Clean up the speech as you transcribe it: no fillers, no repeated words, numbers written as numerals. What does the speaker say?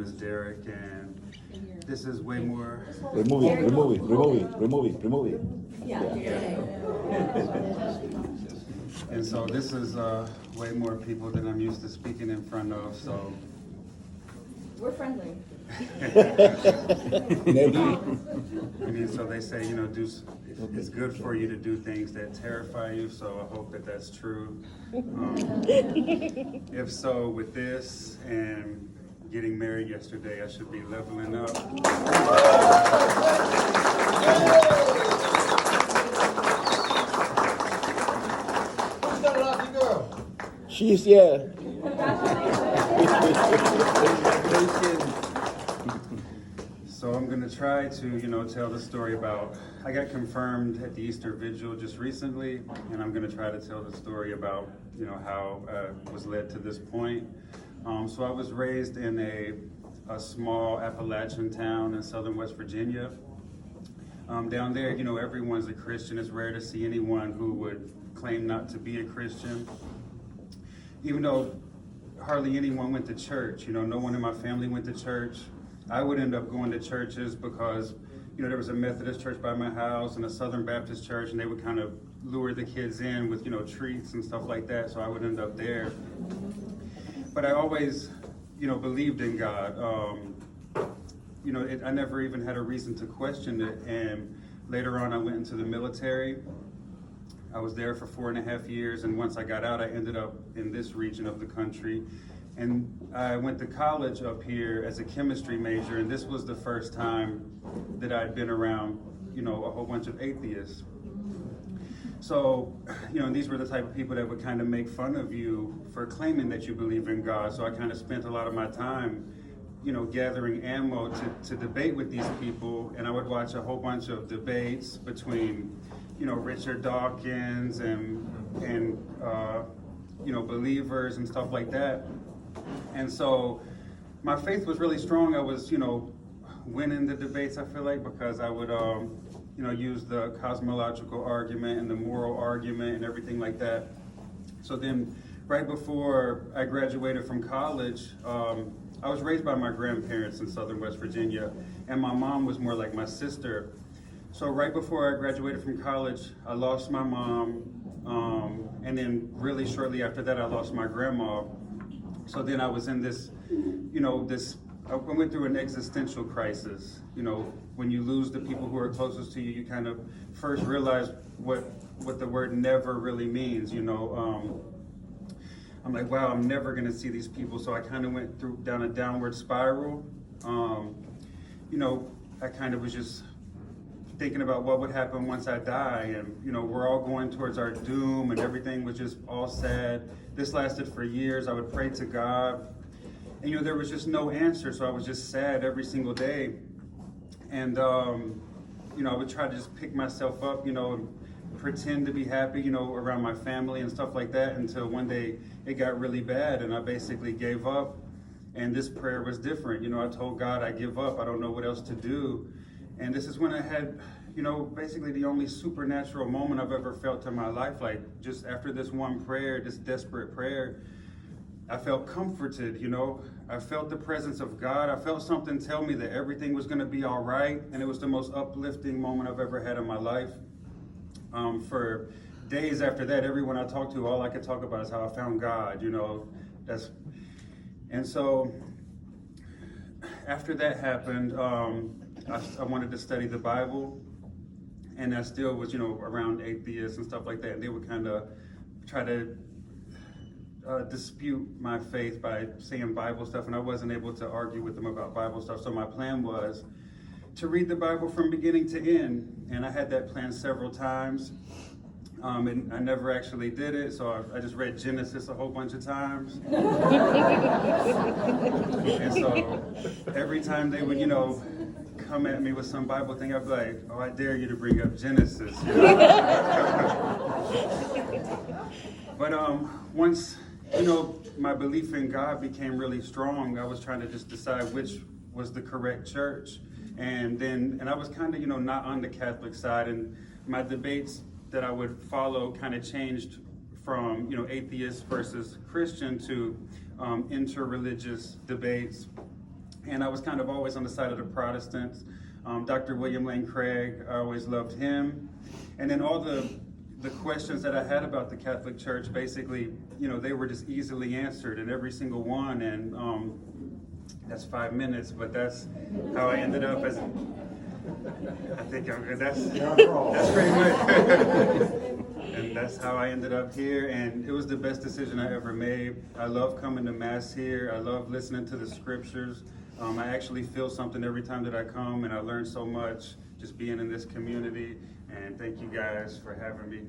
is Derek, and this is way more. Remove it. And so this is way more people than I'm used to speaking in front of. So we're friendly. I mean, so they say, it's good for you to do things that terrify you. So I hope that that's true. If so, with this and getting married yesterday, I should be leveling up. Who's that lucky girl? She's here. So I'm going to try to, tell the story about, I got confirmed at the Easter Vigil just recently, and I'm going to try to tell the story about, how I was led to this point. So I was raised in a small Appalachian town in southern West Virginia. Down there, everyone's a Christian. It's rare to see anyone who would claim not to be a Christian. Even though hardly anyone went to church, no one in my family went to church. I would end up going to churches because, there was a Methodist church by my house and a Southern Baptist church, and they would kind of lure the kids in with, treats and stuff like that. So I would end up there. But I always, believed in God. I never even had a reason to question it. And later on, I went into the military. I was there for 4.5 years, and once I got out, I ended up in this region of the country. And I went to college up here as a chemistry major, and this was the first time that I'd been around, a whole bunch of atheists. So, and these were the type of people that would kind of make fun of you for claiming that you believe in God. So I kind of spent a lot of my time, gathering ammo to debate with these people, and I would watch a whole bunch of debates between, Richard Dawkins and believers and stuff like that. And so my faith was really strong. I was, winning the debates, I feel like, because I would, use the cosmological argument and the moral argument and everything like that. So then right before I graduated from college, I was raised by my grandparents in southern West Virginia, and my mom was more like my sister. So right before I graduated from college, I lost my mom, and then really shortly after that, I lost my grandma. So then I was in this, I went through an existential crisis. When you lose the people who are closest to you, you kind of first realize what the word never really means, I'm like, wow, I'm never gonna see these people. So I kind of went down a downward spiral. I kind of was just thinking about what would happen once I die, and we're all going towards our doom, and everything was just all sad. This lasted for years. I would pray to God, and there was just no answer, so I was just sad every single day. And I would try to just pick myself up, and pretend to be happy, around my family and stuff like that, until one day it got really bad, and I basically gave up. And this prayer was different. I told God, I give up. I don't know what else to do. And this is when I had, basically the only supernatural moment I've ever felt in my life. Like, just after this one prayer, this desperate prayer, I felt comforted, I felt the presence of God. I felt something tell me that everything was going to be all right. And it was the most uplifting moment I've ever had in my life. For days after that, everyone I talked to, all I could talk about is how I found God, And so after that happened, I wanted to study the Bible, and I still was, around atheists and stuff like that. And they would kind of try to dispute my faith by saying Bible stuff, and I wasn't able to argue with them about Bible stuff. So my plan was to read the Bible from beginning to end, and I had that plan several times, and I never actually did it. So I just read Genesis a whole bunch of times. And so every time they would, come at me with some Bible thing, I'd be like, oh, I dare you to bring up Genesis. But once, my belief in God became really strong, I was trying to just decide which was the correct church. And I was kind of, not on the Catholic side, and my debates that I would follow kind of changed from, atheist versus Christian to interreligious debates. and I was kind of always on the side of the Protestants. Dr. William Lane Craig, I always loved him. And then all the questions that I had about the Catholic Church, basically, they were just easily answered in every single one. And that's 5 minutes, but that's how I ended up as, I think that's pretty much. And that's how I ended up here, and it was the best decision I ever made. I love coming to Mass here. I love listening to the scriptures. I actually feel something every time that I come, and I learn so much just being in this community. And thank you guys for having me.